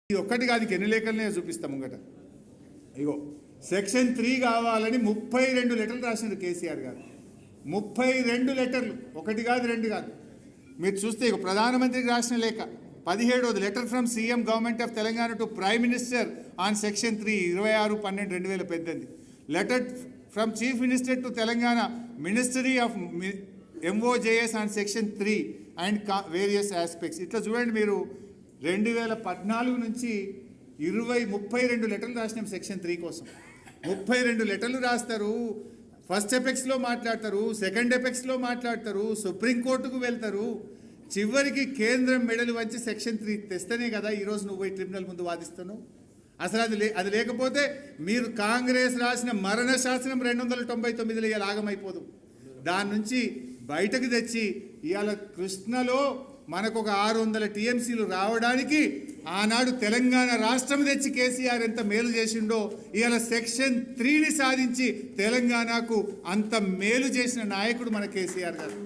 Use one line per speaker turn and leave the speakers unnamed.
ఇది ఒక్కటి కాదు, ఎన్ని లేఖలనే చూపిస్తాం ముంగట. ఇగో సెక్షన్ 3 కావాలని 32 లెటర్లు రాసినారు కేసీఆర్ గారు. 32 లెటర్లు, ఒకటి కాదు రెండు కాదు. మీరు చూస్తే ఇక ప్రధానమంత్రికి రాసిన లేఖ 17వ letter from CM government of Telangana to prime minister on section 3 26/12/2018. Letter from chief minister to Telangana ministry of MOJS on section 3 and various aspects. ఇట్లా చూడండి, మీరు 2014 నుంచి 32 లెటర్లు రాసినాం సెక్షన్ 3 కోసం. 32 లెటర్లు రాస్తారు, ఫస్ట్ ఎపెక్స్లో మాట్లాడతారు, సెకండ్ ఎపెక్స్లో మాట్లాడతారు, సుప్రీంకోర్టుకు వెళ్తారు, చివరికి కేంద్రం మెడలు వంచి సెక్షన్ 3 తెస్తేనే కదా ఈరోజు నువ్వు ఈ ట్రిబ్యునల్ ముందు వాదిస్తున్నావు. అసలు అది లేకపోతే మీరు కాంగ్రెస్ రాసిన మరణ శాసనం 299లో ఇవాళ ఆగమైపోదు. దాని నుంచి బయటకు తెచ్చి ఇవాళ కృష్ణలో మనకు ఒక 600 TMCలు రావడానికి ఆనాడు తెలంగాణ రాష్ట్రం తెచ్చి కేసీఆర్ ఎంత మేలు చేసిండో, ఇవాళ సెక్షన్ 3ని సాధించి తెలంగాణకు అంత మేలు చేసిన నాయకుడు మన కేసీఆర్ గారు.